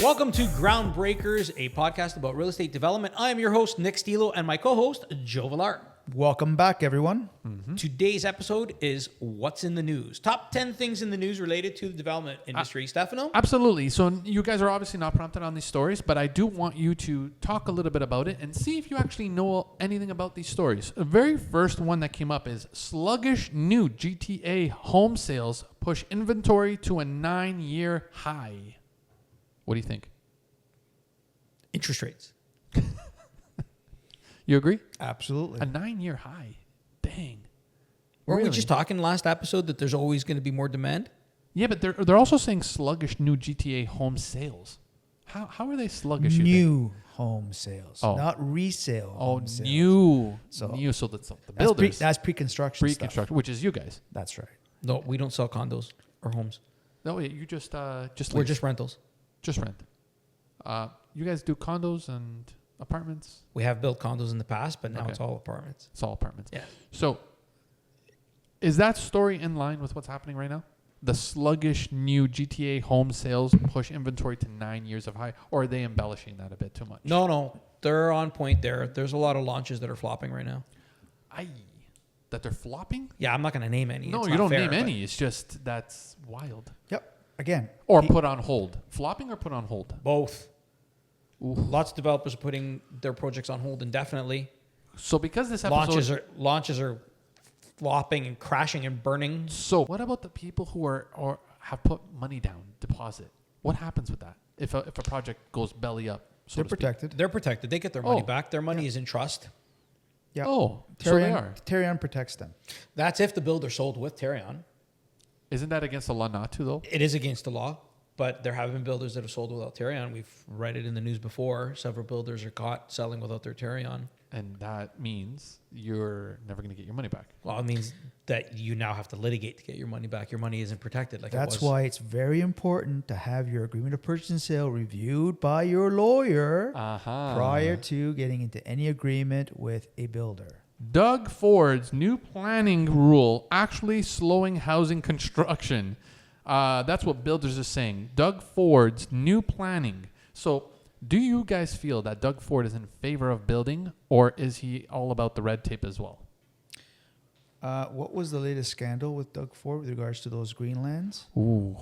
Welcome to Groundbreakers, a podcast about real estate development. I am your host, Nick Stilo, and my co-host, Joe Villar. Welcome back, everyone. Today's episode is What's in the News? Top 10 things in the news related to the development industry. Stefano? Absolutely. So you guys are obviously not prompted on these stories, but I do want you to talk a little bit about it and see if you actually know anything about these stories. The very first one that came up is sluggish new GTA home sales push inventory to a 9-year high. What do you think? Interest rates. You agree? Absolutely. A 9-year high. Dang. Weren't we Really? just talking last episode that there's always going to be more demand? Yeah, but they're also saying sluggish new GTA home sales. How are they sluggish? you think? New home sales, Oh. not resale. Oh, home sales. new. So- New. So that's the That's, builders. that's pre-construction. stuff. Pre-construction, which is you guys. That's right. No, we don't sell condos or homes. No, wait, you just We're lease. just rentals. Just rent. You guys do condos and apartments? We have built condos in the past, but now Okay. it's all apartments. It's all apartments. Yeah. So, is that story in line with what's happening right now? The sluggish new GTA home sales push inventory to 9 years of high, or are they embellishing that a bit too much? No, they're on point there. There's a lot of launches that are flopping right now. That they're flopping? Yeah, I'm not going to name any. No, It's you not don't fair, name but any. It's just that's wild. Yep. Again. Or pe- put on hold. Flopping or put on hold? Both. Ooh. Lots of developers are putting their projects on hold indefinitely. So because this episode Launches are flopping and crashing and burning. So what about the people who are or have put money down, deposit? What happens with that if a project goes belly up? So They're to speak? protected. They're protected. They get their money Oh. back. Their money is in trust. Yeah. Oh, so they Terrion, are. Terrion protects them. That's if the builder sold with Terrion. Isn't that against the law not to though? It is against the law, but there have been builders that have sold without Terrion. We've read it in the news before. Several builders are caught selling without their Terrion. And that means you're never going to get your money back. Well, it means that you now have to litigate to get your money back. Your money isn't protected like That's it was. why it's very important to have your agreement of purchase and sale reviewed by your lawyer Uh-huh. prior to getting into any agreement with a builder. Doug Ford's new planning rule actually slowing housing construction. That's what builders are saying. Doug Ford's new planning. So do you guys feel that Doug Ford is in favor of building, or is he all about the red tape as well? What was the latest scandal with Doug Ford with regards to those Greenlands? Ooh.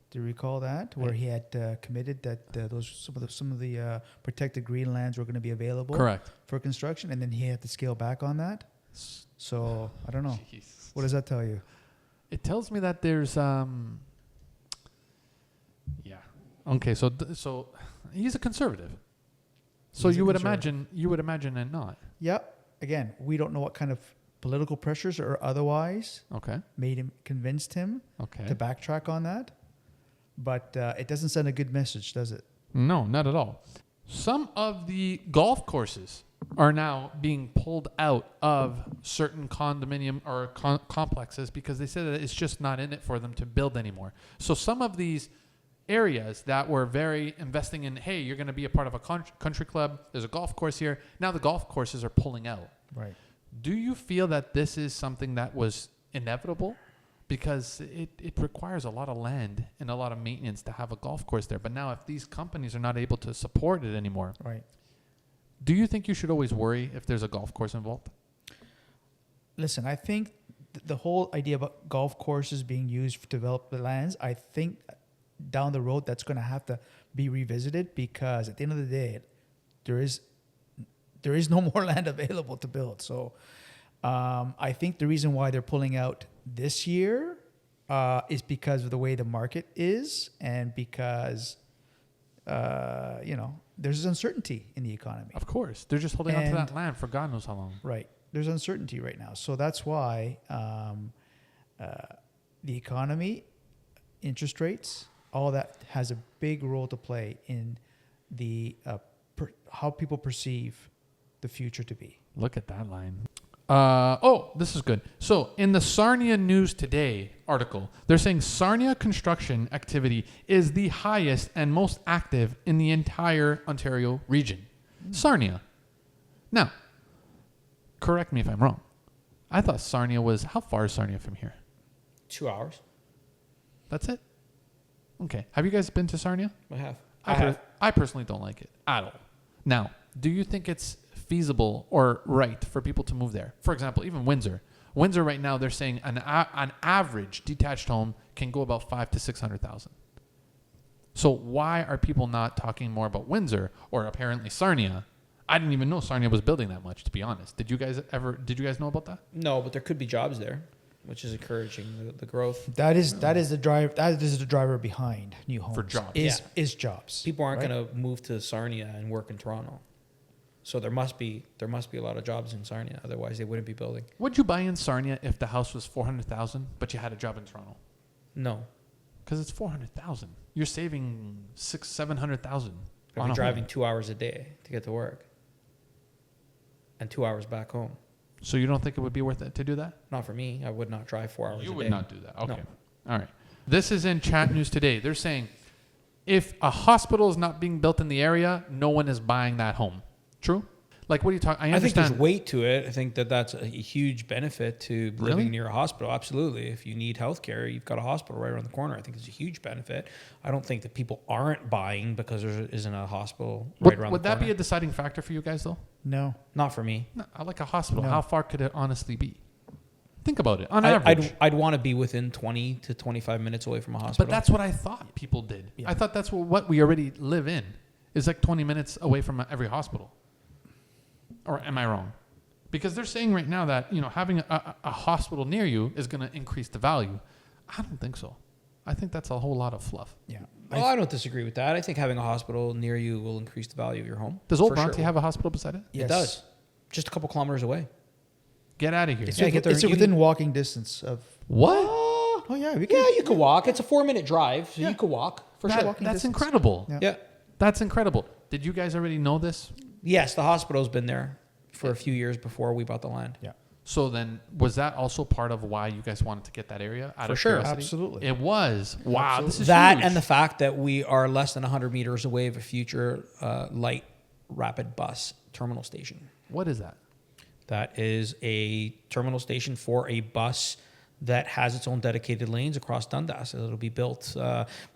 Do you recall that, where he had committed that some of the protected Greenlands were going to be available Correct. for construction, and then he had to scale back on that? So I don't know. Jeez. What does that tell you? It tells me that there's yeah. Okay, so he's a conservative. So He's a you would conservative. imagine and not. Yep. Again, we don't know what kind of political pressures or otherwise Okay. convinced him Okay. to backtrack on that. But it doesn't send a good message, does it? No, not at all. Some of the golf courses are now being pulled out of certain condominium or complexes because they said that it's just not in it for them to build anymore. So some of these areas that were very investing in, hey, you're going to be a part of a country club, there's a golf course here. Now the golf courses are pulling out. Right. Do you feel that this is something that was inevitable? Because it requires a lot of land and a lot of maintenance to have a golf course there. But now if these companies are not able to support it anymore, Right. do you think you should always worry if there's a golf course involved? Listen, I think the whole idea about golf courses being used to develop the lands, I think down the road that's going to have to be revisited, because at the end of the day, there is no more land available to build. So I think the reason why they're pulling out this year is because of the way the market is, and because there's uncertainty in the economy. Of course. They're just holding on to And- that land for God knows how long. Right. There's uncertainty right now. So that's why the economy, interest rates, all that has a big role to play in the how people perceive the future to be. Look at that line. This is good. So in the Sarnia News Today article, they're saying Sarnia construction activity is the highest and most active in the entire Ontario region. Sarnia. Now, correct me if I'm wrong. I thought Sarnia was, how far is Sarnia from here? 2 hours. That's it? Okay. Have you guys been to Sarnia? I have. I personally don't like it at all. Now, do you think it's feasible or right for people to move there? For example, even Windsor. Windsor right now, they're saying an average detached home can go about $500,000 to $600,000. So why are people not talking more about Windsor or apparently Sarnia? I didn't even know Sarnia was building that much, to be honest. Did you guys know about that? No, but there could be jobs there, which is encouraging the growth. That is the driver behind new homes For jobs. Is jobs. People aren't right? going to move to Sarnia and work in Toronto. So there must be a lot of jobs in Sarnia. Otherwise, they wouldn't be building. Would you buy in Sarnia if the house was $400,000, but you had a job in Toronto? No. Because it's $400,000. You're saving $700,000 I'd on be a driving home. 2 hours a day to get to work. And 2 hours back home. So you don't think it would be worth it to do that? Not for me. I would not drive 4 hours You a would day. not do that. Okay. No. All right. This is in Chat News Today. They're saying if a hospital is not being built in the area, no one is buying that home. True? Like, what are you talking? I I think understand. there's weight to it. I think that's a huge benefit to Really? living near a hospital. Absolutely. If you need healthcare, you've got a hospital right around the corner. I think it's a huge benefit. I don't think that people aren't buying because there isn't a hospital right around Would the that corner. be a deciding factor for you guys, though? No. Not for me. No, I like a hospital. No. How far could it honestly be? Think about it. On average. I'd want to be within 20 to 25 minutes away from a hospital. But that's what I thought people did. Yeah. I thought that's what we already live in. Is like 20 minutes away from every hospital. Or am I wrong? Because they're saying right now that, having a hospital near you is going to increase the value. I don't think so. I think that's a whole lot of fluff. Yeah. Well, I don't disagree with that. I think having a hospital near you will increase the value of your home. Does Old For Bronte sure. have a hospital beside it? Yes. It does. Just a couple kilometers away. Get out of here. It's, Yeah, get there. it's You within can- walking distance of. What? Oh yeah, we can. Yeah, you could walk. It's a 4-minute drive, so Yeah. you could walk for That- sure. walking that's distance. incredible. Yeah. Yeah. That's incredible. Did you guys already know this? Yes, the hospital's been there for a few years before we bought the land. Yeah. So then, was that also part of why you guys wanted to get that area out For of sure. curiosity? Absolutely. It was. Wow, this is That huge. and the fact that we are less than 100 meters away of a future light rapid bus terminal station. What is that? That is a terminal station for a bus that has its own dedicated lanes across Dundas. It'll be built.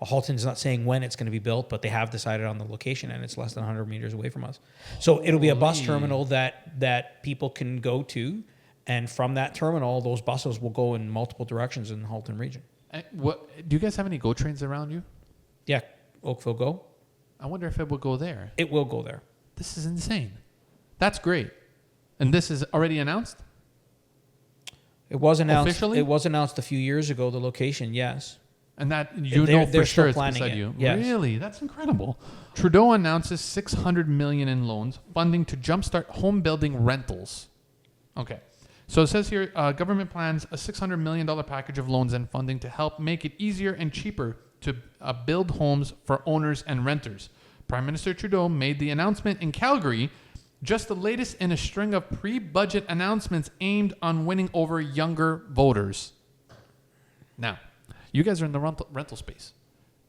Halton's not saying when it's going to be built, but they have decided on the location, and it's less than 100 meters away from us. So it'll be a bus Holy. terminal that people can go to, and from that terminal, those buses will go in multiple directions in the Halton region. What do you guys have any GO trains around you? Yeah, Oakville Go. I wonder if it would go there. It will go there. This is insane. That's great. And this is already announced? It was announced. Officially? It was announced a few years ago. The location, yes. And that They're for still sure it's planning beside it, you. yes. Really? That's incredible. Trudeau announces $600 million in loans, funding to jumpstart home building rentals. Okay. So it says here, government plans a $600 million package of loans and funding to help make it easier and cheaper to build homes for owners and renters. Prime Minister Trudeau made the announcement in Calgary, just the latest in a string of pre-budget announcements aimed on winning over younger voters. Now, you guys are in the rental space.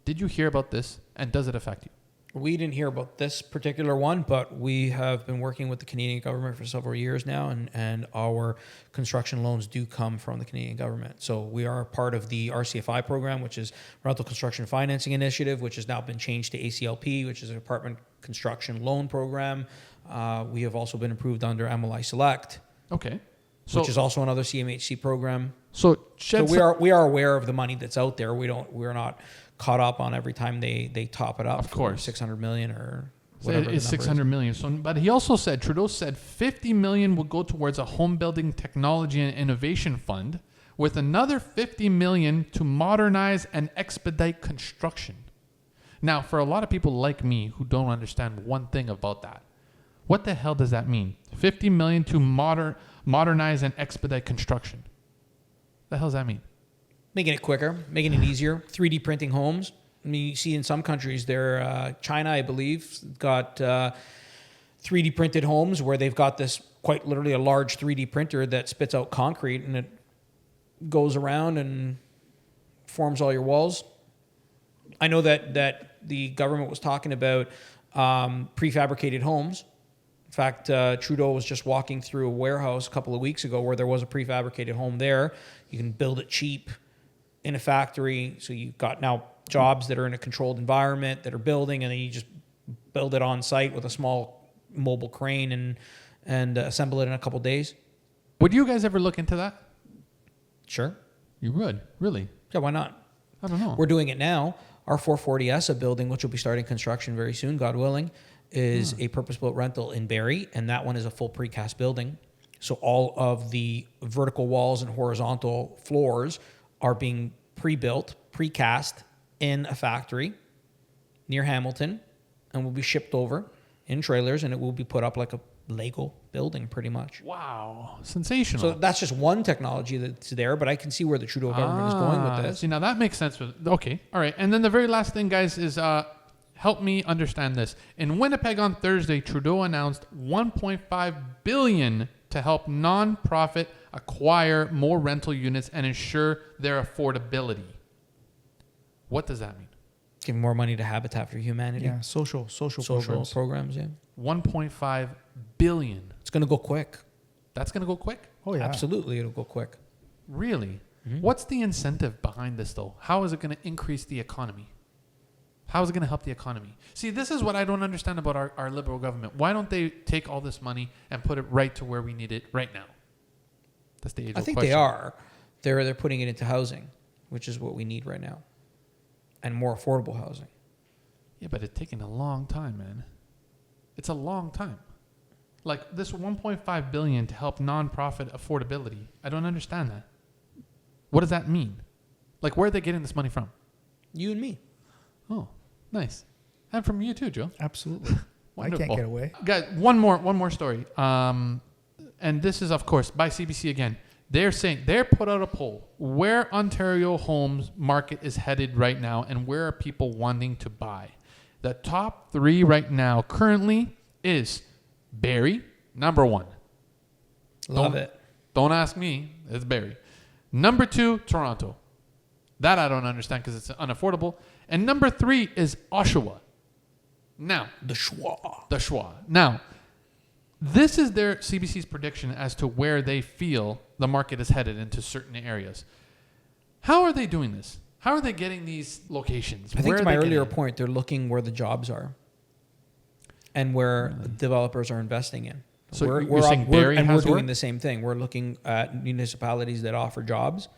Did you hear about this, and does it affect you? We didn't hear about this particular one, but we have been working with the Canadian government for several years now, and our construction loans do come from the Canadian government. So we are part of the RCFI program, which is Rental Construction Financing Initiative, which has now been changed to ACLP, which is an apartment construction loan program. We have also been approved under MLI Select, Okay. which is also another CMHC program. So So we are aware of the money that's out there. We're not caught up on every time they top it up. Of course. 600 million or whatever. It's the number is. $600 million. So, but he also said, Trudeau said $50 million will go towards a home building technology and innovation fund, with another $50 million to modernize and expedite construction. Now, for a lot of people like me who don't understand one thing about that, what the hell does that mean? $50 million to modernize and expedite construction. The hell does that mean? Making it quicker, making it easier. 3D printing homes. I mean, you see in some countries, China, I believe, got 3D printed homes where they've got this quite literally a large 3D printer that spits out concrete and it goes around and forms all your walls. I know that the government was talking about prefabricated homes. In fact, Trudeau was just walking through a warehouse a couple of weeks ago where there was a prefabricated home there. You can build it cheap in a factory. So you've got now jobs that are in a controlled environment that are building, and then you just build it on site with a small mobile crane and assemble it in a couple days. Would you guys ever look into that? Sure. You would, really? Yeah, why not? I don't know. We're doing it now. Our 440 ESSA building, which will be starting construction very soon, God willing, is a purpose-built rental in Barrie, and that one is a full precast building. So all of the vertical walls and horizontal floors are being pre-built, precast in a factory near Hamilton, and will be shipped over in trailers, and it will be put up like a Lego building pretty much. Wow, sensational. So that's just one technology that's there, but I can see where the Trudeau government is going with this. See, now that makes sense. Okay, all right. And then the very last thing, guys, is help me understand this. In Winnipeg on Thursday, Trudeau announced $1.5 billion to help nonprofit acquire more rental units and ensure their affordability. What does that mean? Give more money to Habitat for Humanity. Yeah, social Social programs, yeah. 1.5 billion. It's going to go quick. That's going to go quick? Oh yeah, Absolutely, it'll go quick. Really? Mm-hmm. What's the incentive behind this, though? How is it going to increase the economy? How is it going to help the economy? See, this is what I don't understand about our Liberal government. Why don't they take all this money and put it right to where we need it right now? That's the age-old I think question. they are. They're putting it into housing, which is what we need right now, and more affordable housing. Yeah, but it's taking a long time, man. It's a long time. Like this 1.5 billion to help nonprofit affordability. I don't understand that. What does that mean? Like, where are they getting this money from? You and me. Oh, nice. And from you too, Joe. absolutely. I Wonderful. can't get away. Guys, one more story. And this is, of course, by CBC again. They're put out a poll where Ontario homes market is headed right now and where are people wanting to buy. The top 3 right now currently is Barrie, number 1. Love Don't- it. Don't ask me. It's Barrie. Number 2, Toronto. That I don't understand because it's unaffordable. And number 3 is Oshawa. Now, The schwa. the Schwa. Now, this is their CBC's prediction as to where they feel the market is headed into certain areas. How are they doing this? How are they getting these locations? I think Where to are my they earlier getting it? point, they're looking where the jobs are and where developers are investing in. So you're saying Barrie and we're has doing work? the same thing. We're looking at municipalities that offer jobs.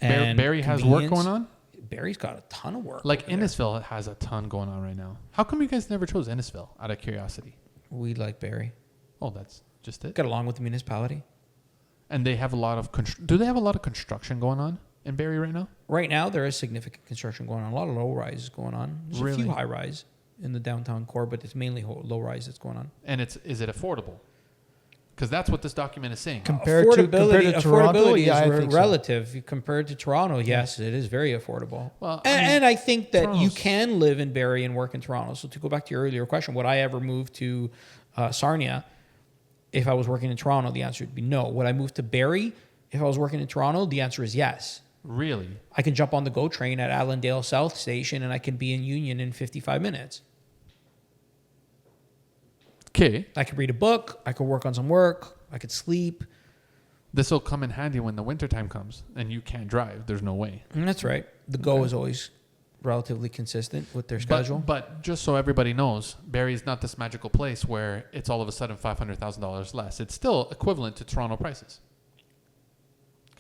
Barrie has work going on? Barrie's got a ton of work. Like over there. Innisfil has a ton going on right now. How come you guys never chose Innisfil out of curiosity? We like Barrie. Oh, that's just it. Get along with the municipality. And they have a lot of do they have a lot of construction going on in Barrie right now? Right now, there is significant construction going on. A lot of low rises going on. There's a Really? few high rise in the downtown core, but it's mainly low rise that's going on. And is it affordable? Because that's what this document is saying. Compared to Toronto, affordability yeah, I is think so. relative. Compared to Toronto, yes, it is very affordable. Well, And I think that you Toronto's- can live in Barrie and work in Toronto. So to go back to your earlier question, would I ever move to Sarnia if I was working in Toronto? The answer would be no. Would I move to Barrie if I was working in Toronto? The answer is yes. Really? I can jump on the GO train at Allendale South Station and I can be in Union in 55 minutes. Okay. I could read a book. I could work on some work. I could sleep. This will come in handy when the wintertime comes and you can't drive. There's no way. And that's right. The GO is always relatively consistent with their schedule. But just so everybody knows, Barrie's not this magical place where it's all of a sudden $500,000 less. It's still equivalent to Toronto prices.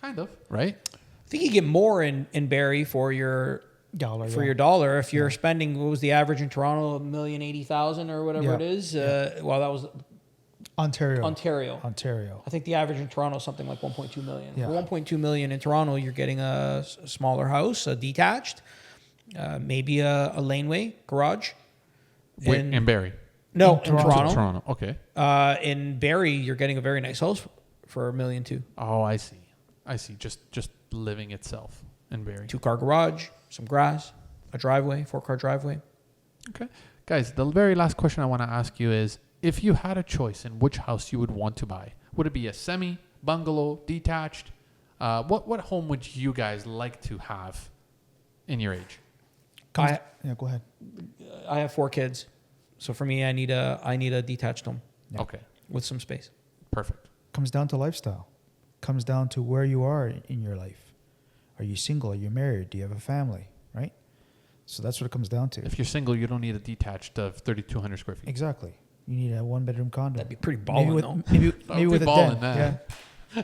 Kind of, right? I think you get more in Barrie for your dollar. your dollar. If you're spending, what was the average in Toronto, $1,080,000 or whatever Yeah. it is. Well, that was Ontario. Ontario. I think the average in Toronto is something like 1.2 million. Yeah. For 1.2 million in Toronto, you're getting a smaller house, a detached, maybe a laneway garage. In Barrie. No, in in Toronto. Toronto. Okay. In Barrie, you're getting a very nice house for $1.2 million. Oh, I see. Just living itself in Barrie. 2-car garage, some grass, a driveway, 4-car driveway. Okay. Guys, the very last question I want to ask you is, if you had a choice in which house you would want to buy, would it be a semi, bungalow, detached? What home would you guys like to have in your age? Go ahead. I have 4 kids, so for me, I need a detached home Yeah. Okay. with some space. Perfect. Comes down to lifestyle. Comes down to where you are in your life. Are you single? Are you married? Do you have a family? Right? So that's what it comes down to. If you're single, you don't need a detached of 3,200 square feet. Exactly. You need a 1-bedroom condo. That'd be pretty maybe balling, with, though. maybe, That maybe would with be a ballin', den. yeah.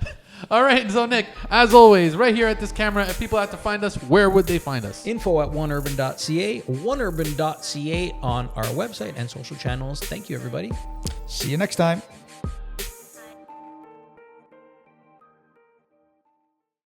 All right, so Nick, as always, right here at this camera, if people have to find us, where would they find us? Info at oneurban.ca, oneurban.ca on our website and social channels. Thank you, everybody. See you next time.